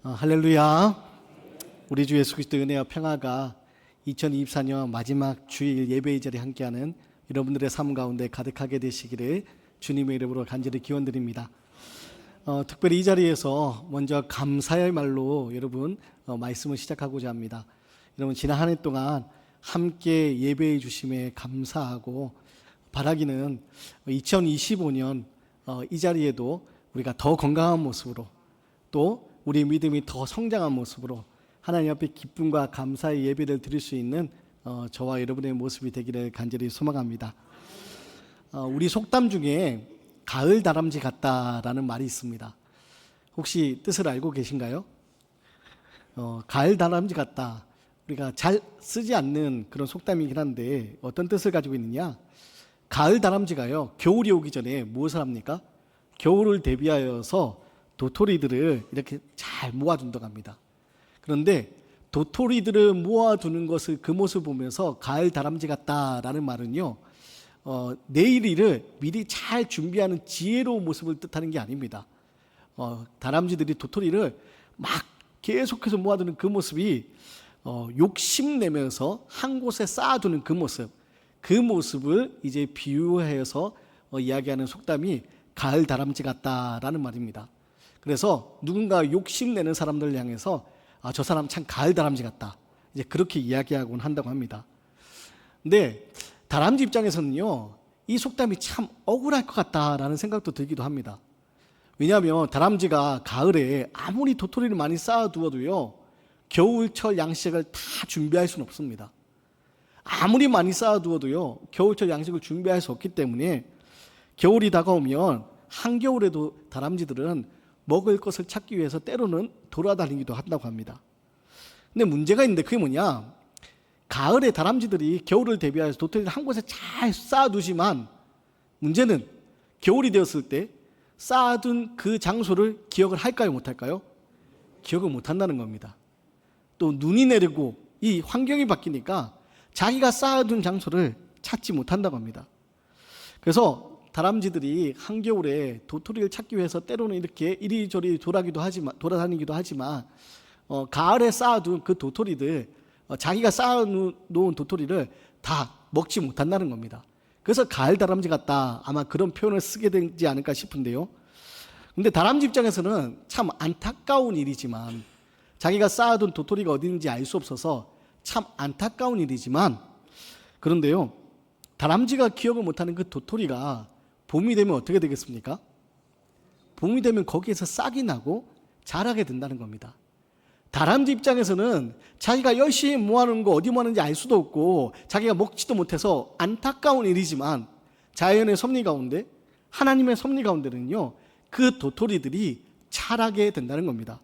할렐루야. 우리 주 예수 그리스도의 은혜와 평화가 2024년 마지막 주일 예배의 자리에 함께하는 여러분들의 삶 가운데 가득하게 되시기를 주님의 이름으로 간절히 기원드립니다. 특별히 이 자리에서 먼저 감사의 말로 여러분 말씀을 시작하고자 합니다. 여러분 지난 한 해 동안 함께 예배해 주심에 감사하고 바라기는 2025년 이 자리에도 우리가 더 건강한 모습으로 또 우리 믿음이 더 성장한 모습으로 하나님 앞에 기쁨과 감사의 예배를 드릴 수 있는 저와 여러분의 모습이 되기를 간절히 소망합니다. 우리 속담 중에 가을 다람쥐 같다라는 말이 있습니다. 혹시 뜻을 알고 계신가요? 가을 다람쥐 같다. 우리가 잘 쓰지 않는 그런 속담이긴 한데 어떤 뜻을 가지고 있느냐? 가을 다람쥐가요, 겨울이 오기 전에 무엇을 합니까? 겨울을 대비하여서 도토리들을 이렇게 잘 모아둔다고 합니다. 그런데 도토리들을 모아두는 것을 그 모습을 보면서 가을 다람쥐 같다라는 말은요, 내일 일을 미리 잘 준비하는 지혜로운 모습을 뜻하는 게 아닙니다. 다람쥐들이 도토리를 막 계속해서 모아두는 그 모습이 욕심내면서 한 곳에 쌓아두는 그 모습을 이제 비유해서 이야기하는 속담이 가을 다람쥐 같다라는 말입니다. 그래서 누군가 욕심내는 사람들을 향해서 저 사람 참 가을 다람쥐 같다, 이제 그렇게 이야기하곤 한다고 합니다. 근데 다람쥐 입장에서는요, 이 속담이 참 억울할 것 같다라는 생각도 들기도 합니다. 왜냐하면 다람쥐가 가을에 아무리 도토리를 많이 쌓아두어도요, 겨울철 양식을 다 준비할 수는 없습니다. 아무리 많이 쌓아두어도요, 겨울철 양식을 준비할 수 없기 때문에 겨울이 다가오면 한겨울에도 다람쥐들은 먹을 것을 찾기 위해서 때로는 돌아다니기도 한다고 합니다. 근데 문제가 있는데 그게 뭐냐? 가을에 다람쥐들이 겨울을 대비해서 도토리를 한 곳에 잘 쌓아두지만 문제는 겨울이 되었을 때 쌓아둔 그 장소를 기억을 할까요, 못할까요? 기억을 못한다는 겁니다. 또 눈이 내리고 이 환경이 바뀌니까 자기가 쌓아둔 장소를 찾지 못한다고 합니다. 그래서 다람쥐들이 한겨울에 도토리를 찾기 위해서 때로는 이렇게 이리저리 돌아다니기도 하지만 가을에 쌓아둔 그 도토리들, 자기가 쌓아놓은 도토리를 다 먹지 못한다는 겁니다. 그래서 가을 다람쥐 같다, 아마 그런 표현을 쓰게 되지 않을까 싶은데요. 근데 다람쥐 입장에서는 참 안타까운 일이지만, 자기가 쌓아둔 도토리가 어디 있는지 알 수 없어서 참 안타까운 일이지만, 그런데요, 다람쥐가 기억을 못하는 그 도토리가 봄이 되면 어떻게 되겠습니까? 봄이 되면 거기에서 싹이 나고 자라게 된다는 겁니다. 다람쥐 입장에서는 자기가 열심히 모아놓은 거 어디 모았는지 알 수도 없고 자기가 먹지도 못해서 안타까운 일이지만, 자연의 섭리 가운데, 하나님의 섭리 가운데는요, 그 도토리들이 자라게 된다는 겁니다.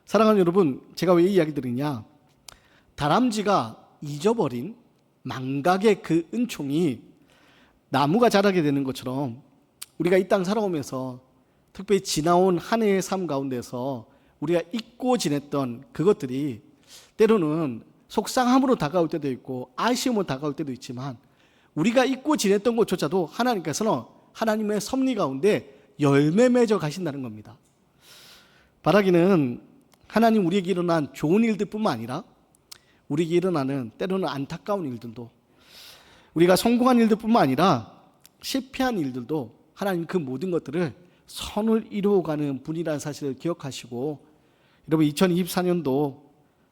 사랑하는 여러분, 제가 왜 이 이야기 드리냐? 다람쥐가 잊어버린 망각의 그 은총이 나무가 자라게 되는 것처럼 우리가 이 땅 살아오면서 특별히 지나온 한 해의 삶 가운데서 우리가 잊고 지냈던 그것들이 때로는 속상함으로 다가올 때도 있고 아쉬움으로 다가올 때도 있지만, 우리가 잊고 지냈던 것조차도 하나님께서는 하나님의 섭리 가운데 열매 맺어 가신다는 겁니다. 바라기는 하나님 우리에게 일어난 좋은 일들 뿐만 아니라 우리에게 일어나는 때로는 안타까운 일들도, 우리가 성공한 일들 뿐만 아니라 실패한 일들도 하나님 그 모든 것들을 선을 이루어가는 분이라는 사실을 기억하시고, 여러분 2024년도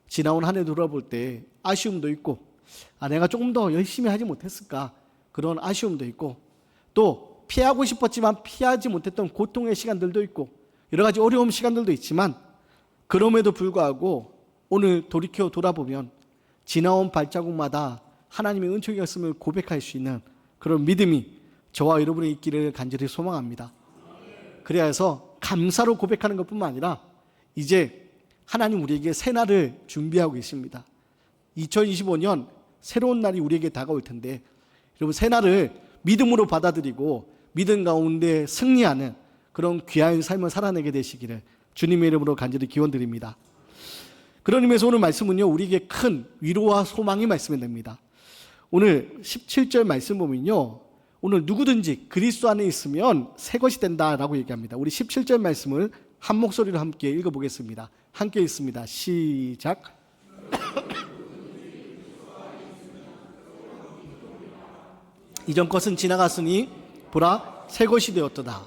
지나온 한 해 돌아볼 때 아쉬움도 있고, 내가 조금 더 열심히 하지 못했을까, 그런 아쉬움도 있고, 또 피하고 싶었지만 피하지 못했던 고통의 시간들도 있고 여러 가지 어려운 시간들도 있지만, 그럼에도 불구하고 오늘 돌이켜 돌아보면 지나온 발자국마다 하나님의 은총이었음을 고백할 수 있는 그런 믿음이 저와 여러분의 있기를 간절히 소망합니다. 그래야 해서 감사로 고백하는 것뿐만 아니라 이제 하나님 우리에게 새 날을 준비하고 계십니다. 2025년 새로운 날이 우리에게 다가올 텐데, 여러분 새 날을 믿음으로 받아들이고 믿음 가운데 승리하는 그런 귀한 삶을 살아내게 되시기를 주님의 이름으로 간절히 기원드립니다. 그런 의미에서 오늘 말씀은요, 우리에게 큰 위로와 소망이 말씀이 됩니다. 오늘 17절 말씀 보면요, 오늘 누구든지 그리스도 안에 있으면 새 것이 된다라고 얘기합니다. 우리 17절 말씀을 한 목소리로 함께 읽어보겠습니다. 함께 읽습니다. 시작. 이전 것은 지나갔으니 보라 새 것이 되었도다.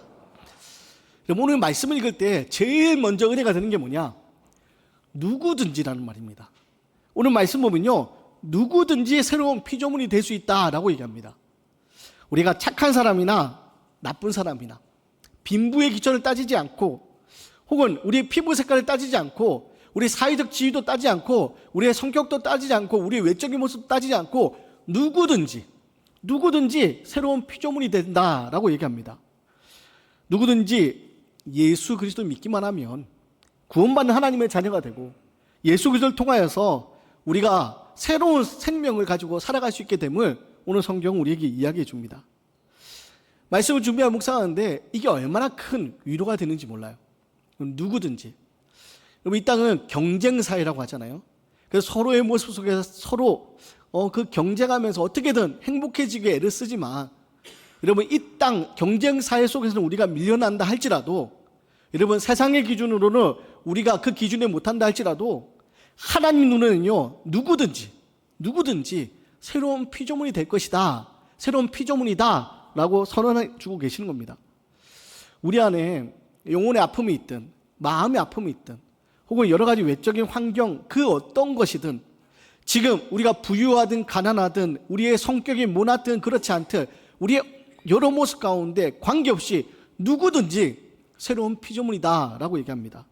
오늘 말씀을 읽을 때 제일 먼저 은혜가 되는 게 뭐냐? 누구든지라는 말입니다. 오늘 말씀 보면요, 누구든지 새로운 피조물이 될 수 있다라고 얘기합니다. 우리가 착한 사람이나 나쁜 사람이나 빈부의 기준을 따지지 않고, 혹은 우리의 피부 색깔을 따지지 않고, 우리 사회적 지위도 따지지 않고, 우리의 성격도 따지지 않고, 우리의 외적인 모습도 따지지 않고, 누구든지 새로운 피조물이 된다라고 얘기합니다. 누구든지 예수 그리스도 믿기만 하면 구원받는 하나님의 자녀가 되고, 예수 그리스도를 통하여서 우리가 새로운 생명을 가지고 살아갈 수 있게 됨을 오늘 성경은 우리에게 이야기해 줍니다. 말씀을 준비하고 묵상하는데 이게 얼마나 큰 위로가 되는지 몰라요. 누구든지. 여러분, 이 땅은 경쟁사회라고 하잖아요. 그래서 서로의 모습 속에서 서로 그 경쟁하면서 어떻게든 행복해지게 애를 쓰지만, 여러분, 이 땅 경쟁사회 속에서는 우리가 밀려난다 할지라도, 여러분, 세상의 기준으로는 우리가 그 기준에 못한다 할지라도 하나님 눈에는요, 누구든지 새로운 피조물이 될 것이다, 새로운 피조물이다 라고 선언해 주고 계시는 겁니다. 우리 안에 영혼의 아픔이 있든 마음의 아픔이 있든 혹은 여러 가지 외적인 환경, 그 어떤 것이든, 지금 우리가 부유하든 가난하든 우리의 성격이 모나든 그렇지 않든 우리의 여러 모습 가운데 관계없이 누구든지 새로운 피조물이다 라고 얘기합니다.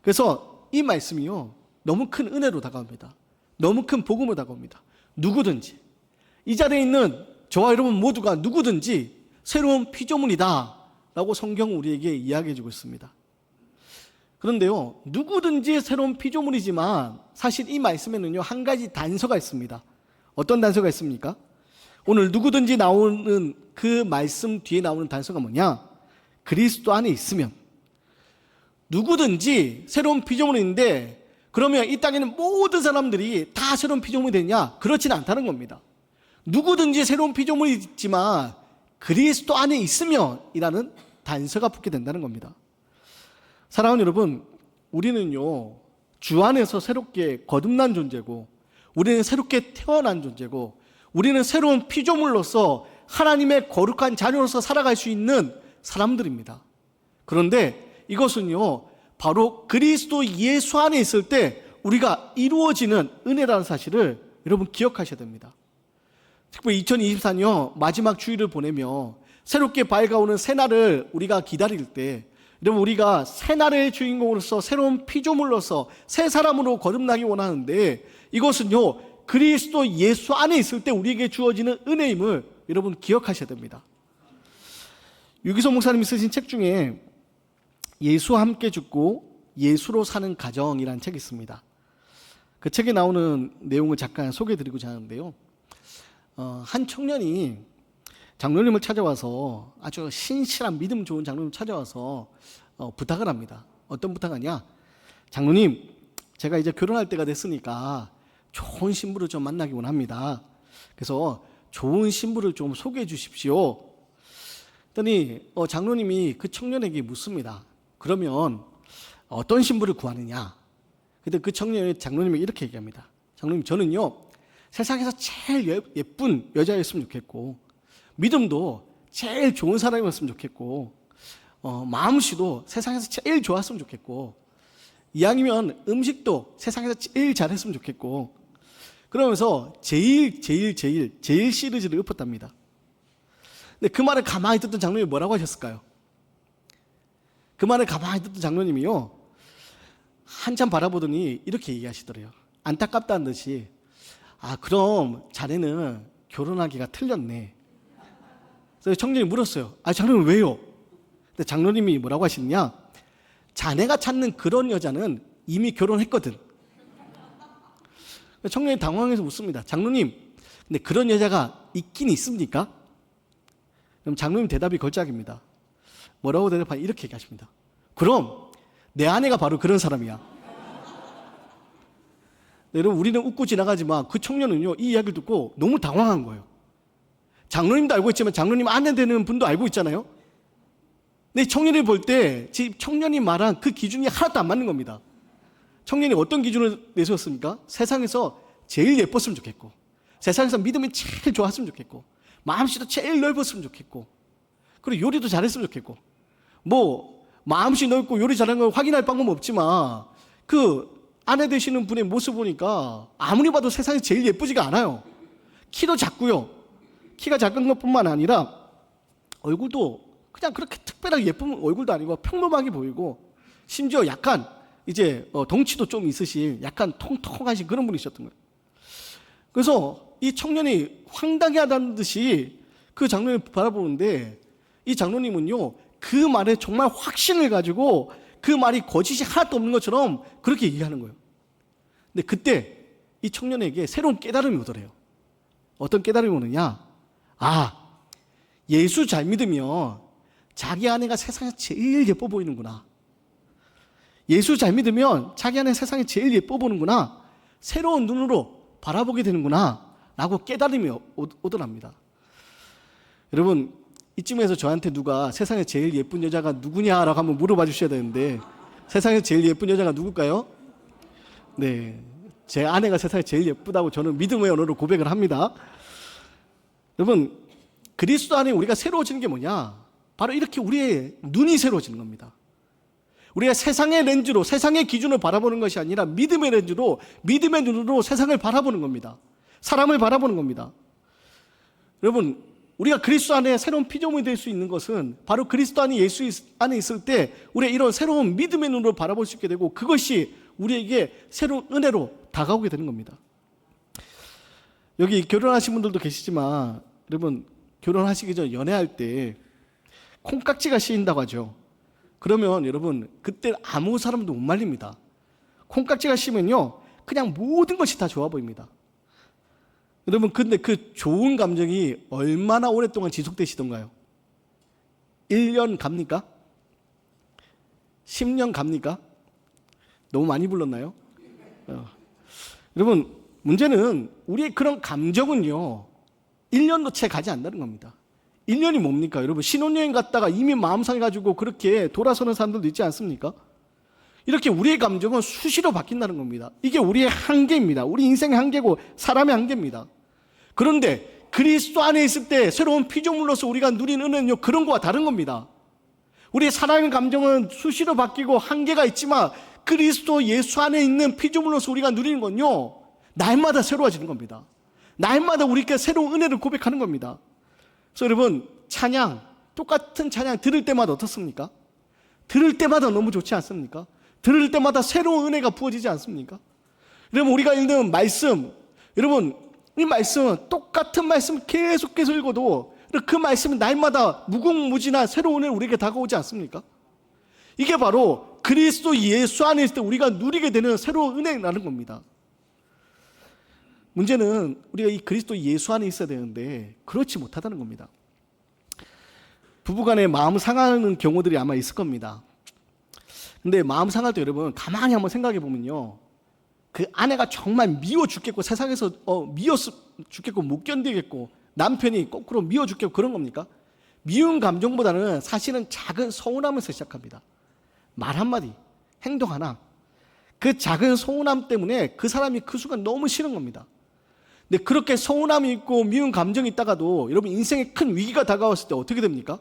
그래서 이 말씀이요, 너무 큰 은혜로 다가옵니다. 너무 큰 복음으로 다가옵니다. 누구든지, 이 자리에 있는 저와 여러분 모두가 누구든지 새로운 피조물이다 라고 성경은 우리에게 이야기해 주고 있습니다. 그런데요, 누구든지 새로운 피조물이지만 사실 이 말씀에는요, 한 가지 단서가 있습니다. 어떤 단서가 있습니까? 오늘 누구든지 나오는 그 말씀 뒤에 나오는 단서가 뭐냐? 그리스도 안에 있으면. 누구든지 새로운 피조물인데, 그러면 이 땅에는 모든 사람들이 다 새로운 피조물이 되냐? 그렇지는 않다는 겁니다. 누구든지 새로운 피조물이 있지만 그리스도 안에 있으면 이라는 단서가 붙게 된다는 겁니다. 사랑하는 여러분, 우리는요, 주 안에서 새롭게 거듭난 존재고, 우리는 새롭게 태어난 존재고, 우리는 새로운 피조물로서 하나님의 거룩한 자녀로서 살아갈 수 있는 사람들입니다. 그런데 이것은요, 바로 그리스도 예수 안에 있을 때 우리가 이루어지는 은혜라는 사실을 여러분 기억하셔야 됩니다. 특별히 2024년 마지막 주일을 보내며 새롭게 밝아오는 새날을 우리가 기다릴 때, 여러분, 우리가 새날의 주인공으로서 새로운 피조물로서 새 사람으로 거듭나기 원하는데, 이것은요, 그리스도 예수 안에 있을 때 우리에게 주어지는 은혜임을 여러분 기억하셔야 됩니다. 유기소 목사님이 쓰신 책 중에 예수와 함께 죽고 예수로 사는 가정이라는 책이 있습니다. 그 책에 나오는 내용을 잠깐 소개해드리고자 하는데요, 한 청년이 장로님을 찾아와서, 아주 신실한 믿음 좋은 장로님을 찾아와서 부탁을 합니다. 어떤 부탁하냐? 장로님, 제가 이제 결혼할 때가 됐으니까 좋은 신부를 좀 만나기 원합니다. 그래서 좋은 신부를 좀 소개해 주십시오. 그랬더니 장로님이 그 청년에게 묻습니다. 그러면 어떤 신부를 구하느냐? 근데 그 청년이 장로님에게 이렇게 얘기합니다. 장로님, 저는요, 세상에서 제일 예쁜 여자였으면 좋겠고, 믿음도 제일 좋은 사람이었으면 좋겠고, 마음씨도 세상에서 제일 좋았으면 좋겠고, 이왕이면 음식도 세상에서 제일 잘했으면 좋겠고, 그러면서 제일 시리즈를 읊었답니다. 근데 그 말을 가만히 듣던 장로님이 뭐라고 하셨을까요? 그 말을 가만히 듣던 장로님이요, 한참 바라보더니 이렇게 얘기하시더래요. 안타깝다는 듯이, 그럼 자네는 결혼하기가 틀렸네. 그래서 청년이 물었어요. 장로님 왜요? 근데 장로님이 뭐라고 하시느냐? 자네가 찾는 그런 여자는 이미 결혼했거든. 청년이 당황해서 묻습니다. 장로님, 근데 그런 여자가 있긴 있습니까? 그럼 장로님 대답이 걸작입니다. 뭐라고 대답하냐? 이렇게 얘기하십니다. 그럼 내 아내가 바로 그런 사람이야. 네, 여러분, 우리는 웃고 지나가지만 그 청년은요, 이 이야기를 듣고 너무 당황한 거예요. 장로님도 알고 있지만 장로님 아내 되는 분도 알고 있잖아요. 근데 청년이 볼 때 지금 청년이 말한 그 기준이 하나도 안 맞는 겁니다. 청년이 어떤 기준을 내세웠습니까? 세상에서 제일 예뻤으면 좋겠고, 세상에서 믿음이 제일 좋았으면 좋겠고, 마음씨도 제일 넓었으면 좋겠고, 그리고 요리도 잘했으면 좋겠고, 뭐 마음씨 넓고 요리 잘하는 걸 확인할 방법은 없지만 그 아내 되시는 분의 모습 보니까 아무리 봐도 세상에 제일 예쁘지가 않아요. 키도 작고요. 키가 작은 것뿐만 아니라 얼굴도 그냥 그렇게 특별하게 예쁜 얼굴도 아니고 평범하게 보이고, 심지어 약간 이제 덩치도 좀 있으신 약간 통통하신 그런 분이셨던 거예요. 그래서 이 청년이 황당해하다는 듯이 그 장로님을 바라보는데, 이 장로님은요 그 말에 정말 확신을 가지고 그 말이 거짓이 하나도 없는 것처럼 그렇게 얘기하는 거예요. 근데 그때 이 청년에게 새로운 깨달음이 오더래요. 어떤 깨달음이 오느냐? 아, 예수 잘 믿으면 자기 아내가 세상에 제일 예뻐 보이는구나. 예수 잘 믿으면 자기 아내 세상에 제일 예뻐 보는구나. 새로운 눈으로 바라보게 되는구나 라고 깨달음이 오더랍니다. 여러분, 이쯤에서 저한테 누가 세상에 제일 예쁜 여자가 누구냐라고 한번 물어봐 주셔야 되는데, 세상에 제일 예쁜 여자가 누굴까요? 네, 제 아내가 세상에 제일 예쁘다고 저는 믿음의 언어로 고백을 합니다. 여러분, 그리스도 안에 우리가 새로워지는 게 뭐냐? 바로 이렇게 우리의 눈이 새로워지는 겁니다. 우리가 세상의 렌즈로, 세상의 기준을 바라보는 것이 아니라 믿음의 렌즈로, 믿음의 눈으로 세상을 바라보는 겁니다. 사람을 바라보는 겁니다. 여러분, 우리가 그리스도 안에 새로운 피조물이 될 수 있는 것은 바로 그리스도 안에 예수 안에 있을 때 우리가 이런 새로운 믿음의 눈으로 바라볼 수 있게 되고, 그것이 우리에게 새로운 은혜로 다가오게 되는 겁니다. 여기 결혼하신 분들도 계시지만, 여러분, 결혼하시기 전 연애할 때 콩깍지가 씌인다고 하죠. 그러면 여러분, 그때 아무 사람도 못 말립니다. 콩깍지가 씌면요 그냥 모든 것이 다 좋아 보입니다. 여러분, 근데 그 좋은 감정이 얼마나 오랫동안 지속되시던가요? 1년 갑니까? 10년 갑니까? 너무 많이 불렀나요? 여러분, 문제는 우리의 그런 감정은요 1년도 채 가지 않는다는 겁니다. 1년이 뭡니까? 여러분, 신혼여행 갔다가 이미 마음 상해가지고 그렇게 돌아서는 사람들도 있지 않습니까? 이렇게 우리의 감정은 수시로 바뀐다는 겁니다. 이게 우리의 한계입니다. 우리 인생의 한계고 사람의 한계입니다. 그런데 그리스도 안에 있을 때 새로운 피조물로서 우리가 누리는 은혜는요 그런 거와 다른 겁니다. 우리의 사람의 감정은 수시로 바뀌고 한계가 있지만, 그리스도 예수 안에 있는 피조물로서 우리가 누리는 건요 날마다 새로워지는 겁니다. 날마다 우리께 새로운 은혜를 고백하는 겁니다. 그래서 여러분, 찬양, 똑같은 찬양 들을 때마다 어떻습니까? 들을 때마다 너무 좋지 않습니까? 들을 때마다 새로운 은혜가 부어지지 않습니까? 여러분, 우리가 읽는 말씀, 여러분, 이 말씀은 똑같은 말씀 계속해서 읽어도 그 말씀은 날마다 무궁무진한 새로운 은혜를 우리에게 다가오지 않습니까? 이게 바로 그리스도 예수 안에 있을 때 우리가 누리게 되는 새로운 은혜라는 겁니다. 문제는 우리가 이 그리스도 예수 안에 있어야 되는데 그렇지 못하다는 겁니다. 부부간에 마음 상하는 경우들이 아마 있을 겁니다. 근데 마음 상할 때 여러분 가만히 한번 생각해 보면요, 그 아내가 정말 미워 죽겠고 세상에서 미워 죽겠고 못 견디겠고 남편이 거꾸로 미워 죽겠고 그런 겁니까? 미운 감정보다는 사실은 작은 서운함에서 시작합니다. 말 한마디, 행동 하나, 그 작은 서운함 때문에 그 사람이 그 순간 너무 싫은 겁니다. 근데 그렇게 서운함이 있고 미운 감정이 있다가도 여러분 인생에 큰 위기가 다가왔을 때 어떻게 됩니까?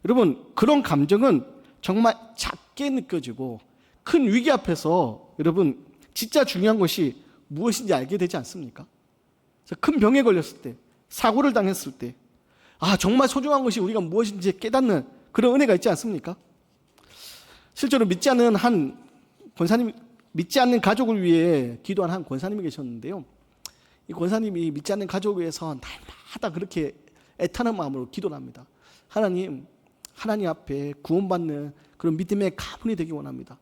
여러분, 그런 감정은 정말 작게 느껴지고 큰 위기 앞에서 여러분 진짜 중요한 것이 무엇인지 알게 되지 않습니까? 큰 병에 걸렸을 때, 사고를 당했을 때, 정말 소중한 것이 우리가 무엇인지 깨닫는 그런 은혜가 있지 않습니까? 실제로 믿지 않는 한 권사님, 믿지 않는 가족을 위해 기도한 한 권사님이 계셨는데요, 이 권사님이 믿지 않는 가족을 위해서 날마다 그렇게 애타는 마음으로 기도를 합니다. 하나님 앞에 구원받는 그런 믿음의 가문이 되기 원합니다.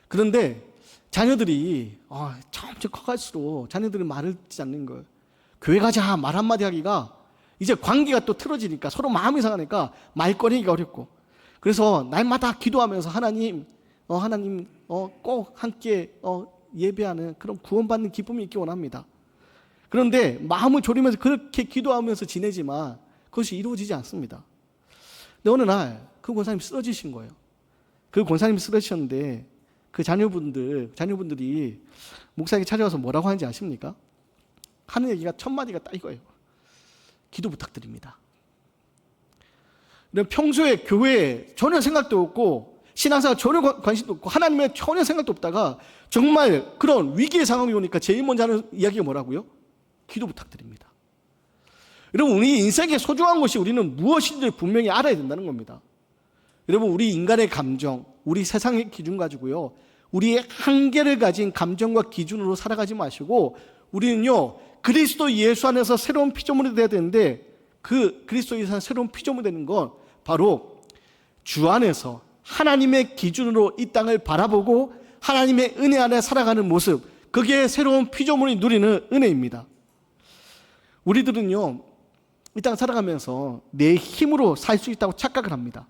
그런데 자녀들이 점점 커갈수록 자녀들이 말을 듣지 않는 거예요. 교회 가자 말 한마디 하기가 이제 관계가 또 틀어지니까 서로 마음이 상하니까 말 꺼내기가 어렵고, 그래서 날마다 기도하면서 하나님 꼭 함께 예배하는 그런 구원받는 기쁨이 있기 원합니다. 그런데 마음을 졸이면서 그렇게 기도하면서 지내지만 그것이 이루어지지 않습니다. 근데 어느 날 그 권사님 쓰러지신 거예요. 그 권사님이 쓰러지셨는데 그 자녀분들이 목사에게 찾아와서 뭐라고 하는지 아십니까? 하는 얘기가 첫 마디가 딱 이거예요. 기도 부탁드립니다. 평소에 교회에 전혀 생각도 없고 신앙생활 전혀 관심도 없고 하나님의 전혀 생각도 없다가 정말 그런 위기의 상황이 오니까 제일 먼저 하는 이야기가 뭐라고요? 기도 부탁드립니다. 여러분, 우리 인생에 소중한 것이 우리는 무엇인지 분명히 알아야 된다는 겁니다. 여러분, 우리 인간의 감정, 우리 세상의 기준 가지고요, 우리의 한계를 가진 감정과 기준으로 살아가지 마시고 우리는요, 그리스도 예수 안에서 새로운 피조물이 되어야 되는데 그 그리스도 예수 안에서 새로운 피조물이 되는 건 바로 주 안에서 하나님의 기준으로 이 땅을 바라보고 하나님의 은혜 안에 살아가는 모습, 그게 새로운 피조물이 누리는 은혜입니다. 우리들은요, 이 땅 살아가면서 내 힘으로 살 수 있다고 착각을 합니다.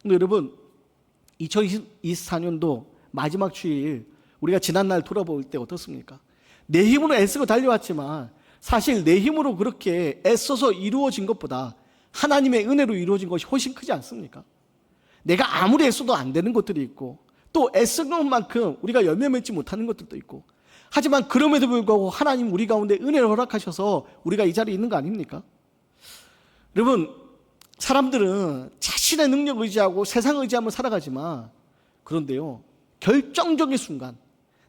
근데 여러분, 2024년도 마지막 주일 우리가 지난날 돌아볼 때 어떻습니까? 내 힘으로 애쓰고 달려왔지만 사실 내 힘으로 그렇게 애써서 이루어진 것보다 하나님의 은혜로 이루어진 것이 훨씬 크지 않습니까? 내가 아무리 애써도 안 되는 것들이 있고 또 애쓴 것만큼 우리가 열매 맺지 못하는 것들도 있고, 하지만 그럼에도 불구하고 하나님 우리 가운데 은혜를 허락하셔서 우리가 이 자리에 있는 거 아닙니까? 여러분, 사람들은 자신의 능력을 의지하고 세상을 의지하며 살아가지만, 그런데요, 결정적인 순간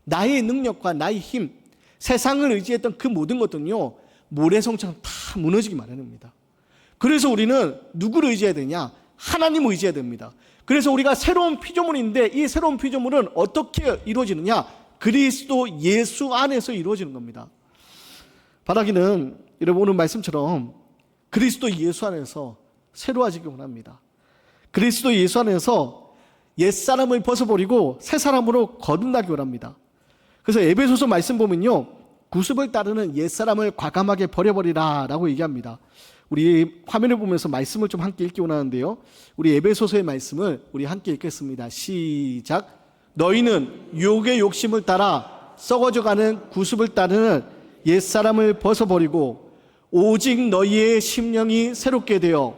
나의 능력과 나의 힘, 세상을 의지했던 그 모든 것들은요, 모래성처럼 다 무너지기 마련입니다. 그래서 우리는 누구를 의지해야 되냐? 하나님을 의지해야 됩니다. 그래서 우리가 새로운 피조물인데 이 새로운 피조물은 어떻게 이루어지느냐? 그리스도 예수 안에서 이루어지는 겁니다. 바라기는 여러분 오늘 말씀처럼 그리스도 예수 안에서 새로워지기 원합니다. 그리스도 예수 안에서 옛사람을 벗어버리고 새 사람으로 거듭나기 원합니다. 그래서 에베소서 말씀 보면요, 구습을 따르는 옛사람을 과감하게 버려버리라 라고 얘기합니다. 우리 화면을 보면서 말씀을 좀 함께 읽기 원하는데요, 우리 에베소서의 말씀을 우리 함께 읽겠습니다. 시작. 너희는 유혹의 욕심을 따라 썩어져가는 구습을 따르는 옛사람을 벗어버리고 오직 너희의 심령이 새롭게 되어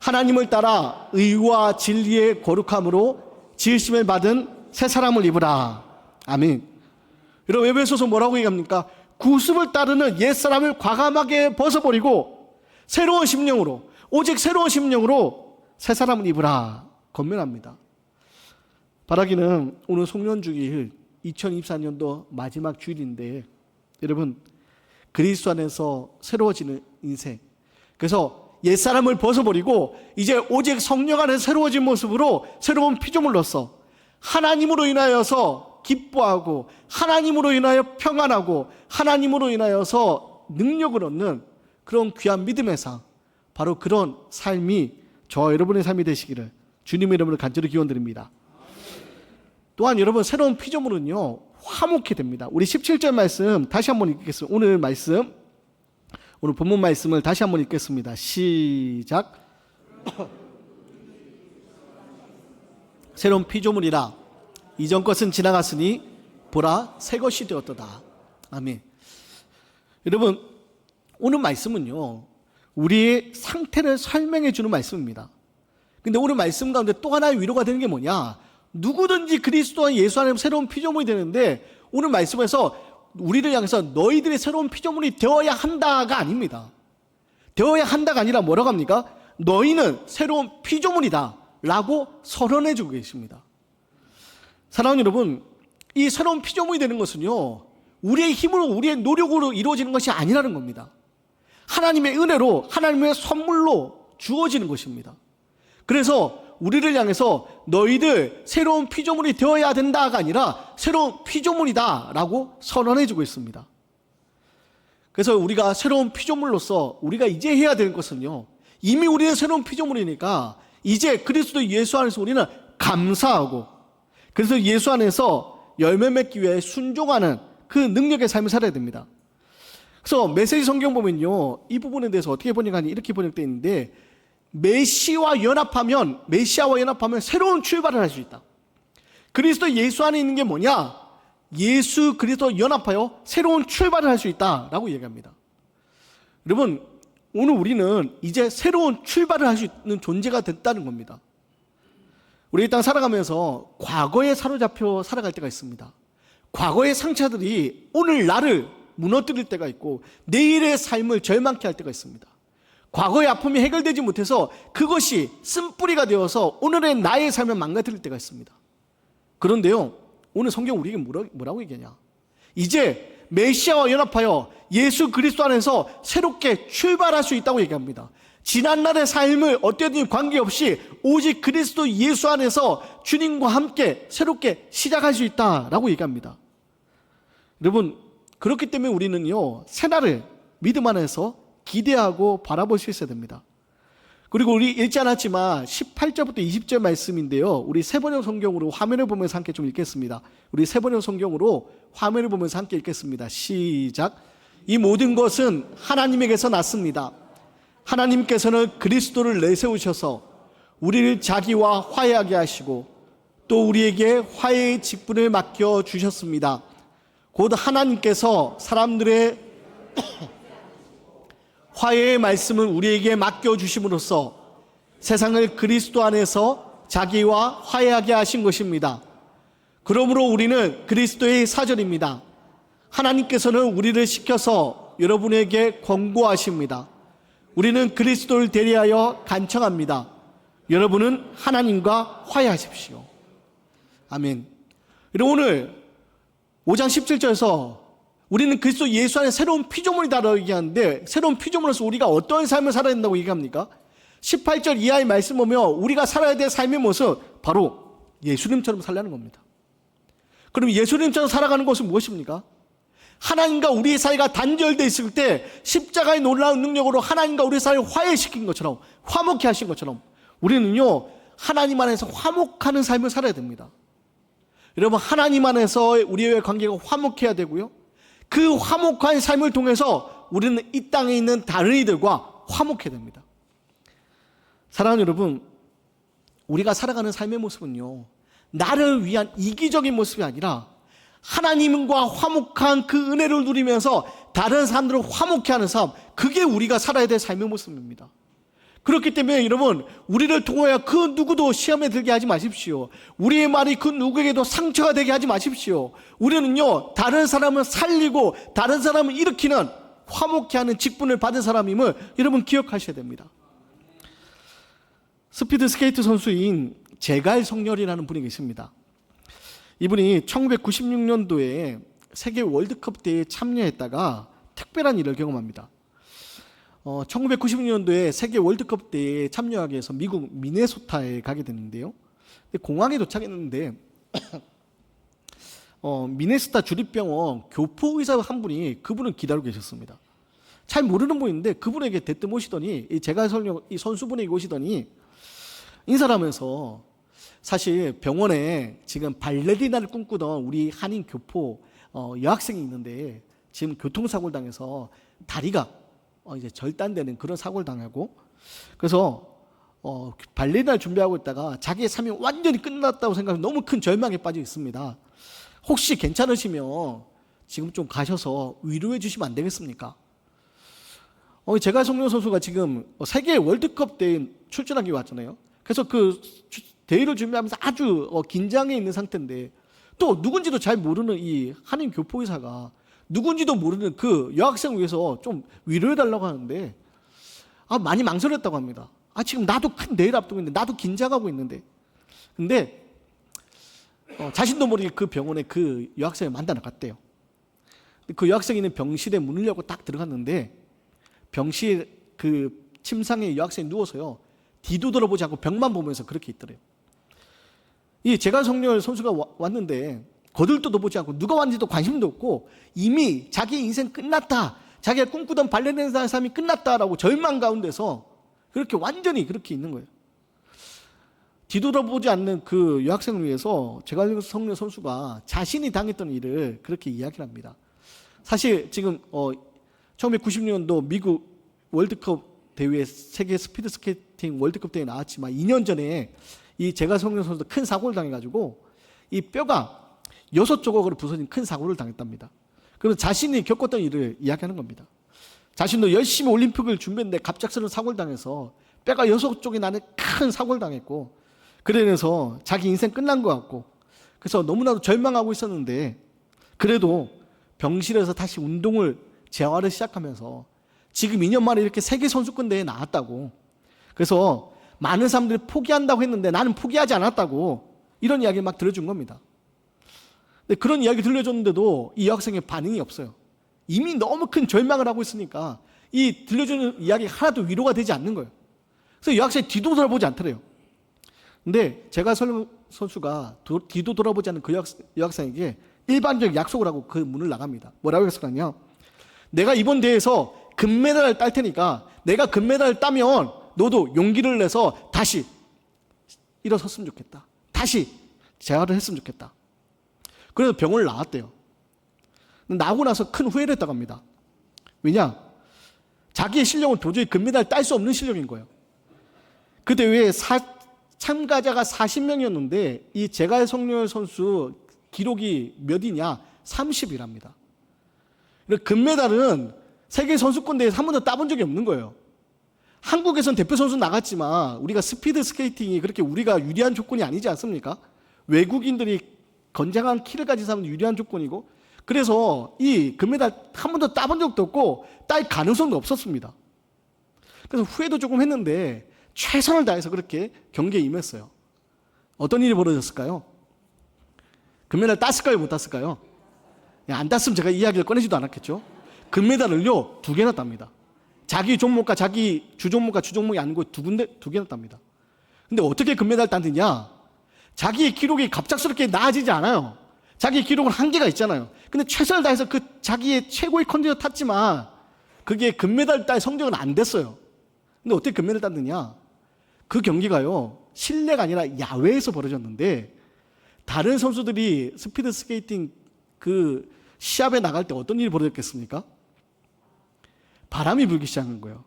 하나님을 따라 의와 진리의 거룩함으로 지으심을 받은 새 사람을 입으라. 아멘. 여러분, 에베소서 뭐라고 얘기합니까? 구습을 따르는 옛사람을 과감하게 벗어버리고 새로운 심령으로, 오직 새로운 심령으로 새 사람을 입으라 권면합니다. 바라기는 오늘 송년주일 2024년도 마지막 주일인데 여러분, 그리스도 안에서 새로워지는 인생, 그래서 옛사람을 벗어버리고 이제 오직 성령 안에 새로워진 모습으로 새로운 피조물로서 하나님으로 인하여서 기뻐하고 하나님으로 인하여 평안하고 하나님으로 인하여서 능력을 얻는 그런 귀한 믿음의 삶, 바로 그런 삶이 저와 여러분의 삶이 되시기를 주님의 이름으로 간절히 기원드립니다. 또한 여러분, 새로운 피조물은요 화목히 됩니다. 우리 17절 말씀 다시 한번 읽겠습니다. 오늘 본문 말씀을 다시 한번 읽겠습니다. 시작. 새로운 피조물이라 이전 것은 지나갔으니 보라 새 것이 되었도다. 아멘. 여러분, 오늘 말씀은요 우리의 상태를 설명해 주는 말씀입니다. 근데 오늘 말씀 가운데 또 하나의 위로가 되는 게 뭐냐? 누구든지 그리스도와 예수 안에 새로운 피조물이 되는데, 오늘 말씀에서 우리를 향해서 너희들이 새로운 피조물이 되어야 한다가 아닙니다. 되어야 한다가 아니라 뭐라고 합니까? 너희는 새로운 피조물이다 라고 선언해 주고 계십니다. 사랑하는 여러분, 이 새로운 피조물이 되는 것은요 우리의 힘으로 우리의 노력으로 이루어지는 것이 아니라는 겁니다. 하나님의 은혜로, 하나님의 선물로 주어지는 것입니다. 그래서 우리를 향해서 너희들 새로운 피조물이 되어야 된다가 아니라 새로운 피조물이다 라고 선언해 주고 있습니다. 그래서 우리가 새로운 피조물로서 우리가 이제 해야 될 것은요, 이미 우리는 새로운 피조물이니까 이제 그리스도 예수 안에서 우리는 감사하고, 그래서 예수 안에서 열매 맺기 위해 순종하는 그 능력의 삶을 살아야 됩니다. 그래서 메시지 성경 보면요, 이 부분에 대해서 어떻게 번역하니 이렇게 번역되어 있는데, 메시아와 연합하면 새로운 출발을 할 수 있다. 그리스도 예수 안에 있는 게 뭐냐? 예수 그리스도 연합하여 새로운 출발을 할 수 있다라고 얘기합니다. 여러분, 오늘 우리는 이제 새로운 출발을 할 수 있는 존재가 됐다는 겁니다. 우리 이 땅 살아가면서 과거에 사로잡혀 살아갈 때가 있습니다. 과거의 상처들이 오늘 나를 무너뜨릴 때가 있고 내일의 삶을 절망케 할 때가 있습니다. 과거의 아픔이 해결되지 못해서 그것이 쓴뿌리가 되어서 오늘의 나의 삶을 망가뜨릴 때가 있습니다. 그런데요, 오늘 성경 우리에게 뭐라고 얘기하냐? 이제 메시아와 연합하여 예수 그리스도 안에서 새롭게 출발할 수 있다고 얘기합니다. 지난날의 삶을 어땠든지 관계없이 오직 그리스도 예수 안에서 주님과 함께 새롭게 시작할 수 있다라고 얘기합니다. 여러분, 그렇기 때문에 우리는요, 새날을 믿음 안에서 기대하고 바라볼 수 있어야 됩니다. 그리고 우리 읽지 않았지만 18절부터 20절 말씀인데요, 우리 세번역 성경으로 화면을 보면서 함께 좀 읽겠습니다. 우리 세번역 성경으로 화면을 보면서 함께 읽겠습니다. 시작. 이 모든 것은 하나님에게서 났습니다. 하나님께서는 그리스도를 내세우셔서 우리를 자기와 화해하게 하시고 또 우리에게 화해의 직분을 맡겨 주셨습니다. 곧 하나님께서 사람들의 화해의 말씀을 우리에게 맡겨 주심으로써 세상을 그리스도 안에서 자기와 화해하게 하신 것입니다. 그러므로 우리는 그리스도의 사절입니다. 하나님께서는 우리를 시켜서 여러분에게 권고하십니다. 우리는 그리스도를 대리하여 간청합니다. 여러분은 하나님과 화해하십시오. 아멘. 오늘 5장 17절에서 우리는 그리스도 예수 안에 새로운 피조물이다라고 얘기하는데, 새로운 피조물로서 우리가 어떤 삶을 살아야 된다고 얘기합니까? 18절 이하의 말씀 보면 우리가 살아야 될 삶의 모습, 바로 예수님처럼 살라는 겁니다. 그럼 예수님처럼 살아가는 것은 무엇입니까? 하나님과 우리의 사이가 단절되어 있을 때 십자가의 놀라운 능력으로 하나님과 우리의 사이를 화해시킨 것처럼, 화목케 하신 것처럼 우리는요, 하나님 안에서 화목하는 삶을 살아야 됩니다. 여러분, 하나님 안에서 우리의 관계가 화목해야 되고요, 그 화목한 삶을 통해서 우리는 이 땅에 있는 다른 이들과 화목해야 됩니다. 사랑하는 여러분, 우리가 살아가는 삶의 모습은요, 나를 위한 이기적인 모습이 아니라 하나님과 화목한 그 은혜를 누리면서 다른 사람들을 화목케 하는 삶, 그게 우리가 살아야 될 삶의 모습입니다. 그렇기 때문에 여러분, 우리를 통하여 그 누구도 시험에 들게 하지 마십시오. 우리의 말이 그 누구에게도 상처가 되게 하지 마십시오. 우리는요, 다른 사람을 살리고 다른 사람을 일으키는 화목케 하는 직분을 받은 사람임을 여러분 기억하셔야 됩니다. 스피드 스케이트 선수인 제갈 성렬이라는 분이 계십니다. 이분이 1996년도에 세계 월드컵 대회에 참여했다가 특별한 일을 경험합니다. 1996년도에 세계 월드컵 대회에 참여하기 위해서 미국 미네소타에 가게 됐는데요. 공항에 도착했는데 미네소타 주립병원 교포의사 한 분이 그분을 기다리고 계셨습니다. 잘 모르는 분인데 그분에게 대뜸 오시더니, 제가 이 선수분에게 오시더니 인사를 하면서, 사실 병원에 지금 발레리나를 꿈꾸던 우리 한인 교포 여학생이 있는데 지금 교통사고를 당해서 다리가 이제 절단되는 그런 사고를 당하고, 그래서 발레리나를 준비하고 있다가 자기의 삶이 완전히 끝났다고 생각해서 너무 큰 절망에 빠져 있습니다. 혹시 괜찮으시면 지금 좀 가셔서 위로해 주시면 안 되겠습니까? 제가 송영 선수가 지금 세계 월드컵 대회에 출전하기 왔잖아요. 그래서 그 대회를 준비하면서 아주 긴장해 있는 상태인데, 또 누군지도 잘 모르는 이 한인 교포의사가 누군지도 모르는 그 여학생을 위해서 좀 위로해달라고 하는데, 많이 망설였다고 합니다. 지금 나도 큰 대회를 앞두고 있는데, 나도 긴장하고 있는데. 근데 자신도 모르게 그 병원에 그 여학생을 만나러 갔대요. 그 여학생이 있는 병실에 문을 열고 딱 들어갔는데, 병실 그 침상에 여학생이 누워서요, 뒤도돌아보지 않고 벽만 보면서 그렇게 있더래요. 이 제갈성렬 선수가 왔는데 거들떠도 보지 않고 누가 왔는지도 관심도 없고 이미 자기 인생 끝났다, 자기가 꿈꾸던 발레리나 삶이 끝났다라고 절망 가운데서 그렇게 완전히 그렇게 있는 거예요. 뒤돌아보지 않는 그 여학생을 위해서 제갈성렬 선수가 자신이 당했던 일을 그렇게 이야기를 합니다. 사실 지금 1996년도 미국 월드컵 대회, 세계 스피드 스케이팅 월드컵 대회에 나왔지만 2년 전에 이 제갈성렬 선수도 큰 사고를 당해가지고 이 뼈가 6조각으로 부서진 큰 사고를 당했답니다. 그래서 자신이 겪었던 일을 이야기하는 겁니다. 자신도 열심히 올림픽을 준비했는데 갑작스러운 사고를 당해서 뼈가 6쪽이 나는 큰 사고를 당했고, 그러면서 자기 인생 끝난 것 같고, 그래서 너무나도 절망하고 있었는데, 그래도 병실에서 다시 운동을 재활을 시작하면서 지금 2년 만에 이렇게 세계 선수권 대회에 나왔다고. 그래서 많은 사람들이 포기한다고 했는데 나는 포기하지 않았다고, 이런 이야기를 막 들려준 겁니다. 근데 그런 이야기 들려줬는데도 이 여학생의 반응이 없어요. 이미 너무 큰 절망을 하고 있으니까 이 들려주는 이야기 하나도 위로가 되지 않는 거예요. 그래서 여학생이 뒤도 돌아보지 않더래요. 근데 제가 선수가 뒤도 돌아보지 않는 그 여학생에게 일반적 약속을 하고 그 문을 나갑니다. 뭐라고 했었냐면, 내가 이번 대회에서 금메달을 딸 테니까 내가 금메달을 따면 너도 용기를 내서 다시 일어섰으면 좋겠다. 다시 재활을 했으면 좋겠다. 그래서 병원을 나왔대요. 나오고 나서 큰 후회를 했다고 합니다. 왜냐? 자기의 실력은 도저히 금메달을 딸 수 없는 실력인 거예요. 그 대회에 참가자가 40명이었는데 이 제갈성렬 선수 기록이 몇이냐? 30이랍니다. 금메달은 세계 선수권 대회에서 한 번도 따본 적이 없는 거예요. 한국에선 대표 선수 나갔지만 우리가 스피드 스케이팅이 그렇게 우리가 유리한 조건이 아니지 않습니까? 외국인들이 건장한 키를 가진 사람은 유리한 조건이고, 그래서 이 금메달 한 번도 따본 적도 없고 딸 가능성도 없었습니다. 그래서 후회도 조금 했는데 최선을 다해서 그렇게 경기에 임했어요. 어떤 일이 벌어졌을까요? 금메달 땄을까요? 못 땄을까요? 안 땄으면 제가 이 이야기를 꺼내지도 않았겠죠. 금메달을요 2개나 땁니다. 자기 종목과 자기 주종목과 주종목이 아니고 두 개나 땁니다. 근데 어떻게 금메달 땄느냐? 자기의 기록이 갑작스럽게 나아지지 않아요. 자기의 기록은 한계가 있잖아요. 근데 최선을 다해서 그 자기의 최고의 컨디션을 탔지만 그게 금메달 딸 성적은 안 됐어요. 근데 어떻게 금메달 땄느냐? 그 경기가요 실내가 아니라 야외에서 벌어졌는데, 다른 선수들이 스피드 스케이팅 그 시합에 나갈 때 어떤 일이 벌어졌겠습니까? 바람이 불기 시작한 거예요.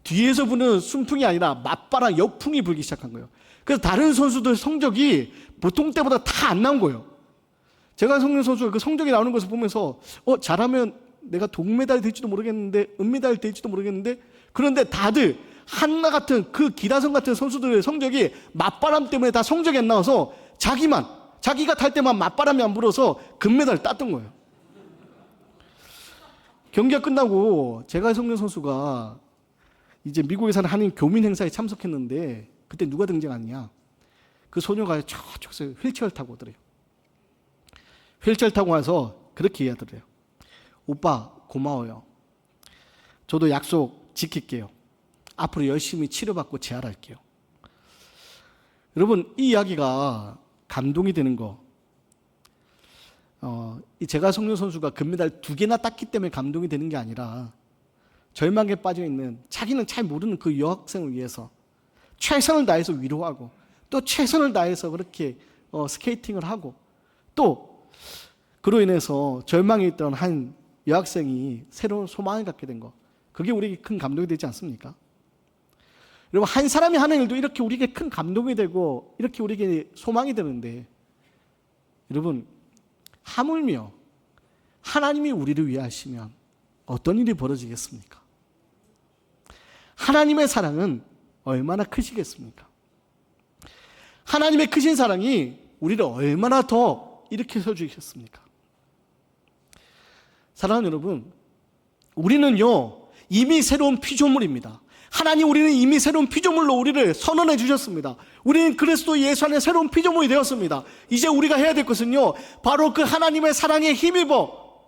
뒤에서 부는 순풍이 아니라 맞바람, 역풍이 불기 시작한 거예요. 그래서 다른 선수들 성적이 보통 때보다 다 안 나온 거예요. 제가 성렬 선수가 그 성적이 나오는 것을 보면서 잘하면 내가 동메달 될지도 모르겠는데, 은메달 될지도 모르겠는데, 그런데 다들 한나 같은 그 기다성 같은 선수들의 성적이 맞바람 때문에 다 성적이 안 나와서 자기가 탈 때만 맞바람이 안 불어서 금메달을 땄던 거예요. 경기가 끝나고 제갈성렬 선수가 이제 미국에 사는 한인 교민 행사에 참석했는데, 그때 누가 등장하느냐? 그 소녀가 저쪽에서 휠체어를 타고 오더래요. 휠체어를 타고 와서 그렇게 이야기하더래요. 오빠 고마워요. 저도 약속 지킬게요. 앞으로 열심히 치료받고 재활할게요. 여러분, 이 이야기가 감동이 되는 거, 이 제갈성렬 선수가 금메달 2개나 땄기 때문에 감동이 되는 게 아니라, 절망에 빠져 있는 자기는 잘 모르는 그 여학생을 위해서 최선을 다해서 위로하고, 또 최선을 다해서 그렇게 스케이팅을 하고, 또 그로 인해서 절망에 있던 한 여학생이 새로운 소망을 갖게 된 거, 그게 우리에게 큰 감동이 되지 않습니까? 여러분, 한 사람이 하는 일도 이렇게 우리에게 큰 감동이 되고 이렇게 우리에게 소망이 되는데, 여러분, 하물며 하나님이 우리를 위해 하시면 어떤 일이 벌어지겠습니까? 하나님의 사랑은 얼마나 크시겠습니까? 하나님의 크신 사랑이 우리를 얼마나 더 일으켜서 주셨습니까? 사랑하는 여러분, 우리는요 이미 새로운 피조물입니다. 하나님, 우리는 이미 새로운 피조물로 우리를 선언해 주셨습니다. 우리는 그리스도 예수 안에 새로운 피조물이 되었습니다. 이제 우리가 해야 될 것은요, 바로 그 하나님의 사랑에 힘입어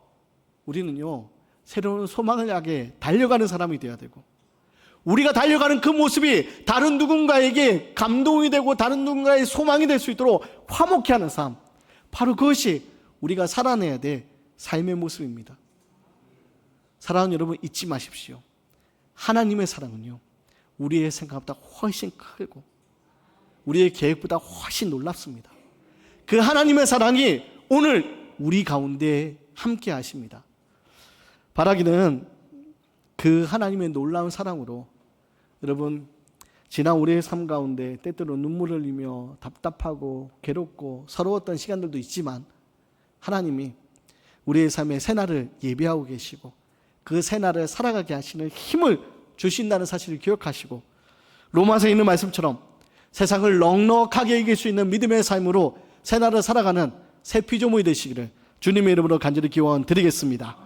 우리는요 새로운 소망을 향해 달려가는 사람이 되어야 되고, 우리가 달려가는 그 모습이 다른 누군가에게 감동이 되고 다른 누군가의 소망이 될 수 있도록 화목케 하는 삶, 바로 그것이 우리가 살아내야 될 삶의 모습입니다. 사랑하는 여러분, 잊지 마십시오. 하나님의 사랑은요 우리의 생각보다 훨씬 크고 우리의 계획보다 훨씬 놀랍습니다. 그 하나님의 사랑이 오늘 우리 가운데 함께 하십니다. 바라기는 그 하나님의 놀라운 사랑으로 여러분, 지난 우리의 삶 가운데 때때로 눈물을 흘리며 답답하고 괴롭고 서러웠던 시간들도 있지만, 하나님이 우리의 삶에 새날을 예비하고 계시고 그 새날을 살아가게 하시는 힘을 주신다는 사실을 기억하시고, 로마서에 있는 말씀처럼 세상을 넉넉하게 이길 수 있는 믿음의 삶으로 새날을 살아가는 새 피조물이 되시기를 주님의 이름으로 간절히 기원 드리겠습니다.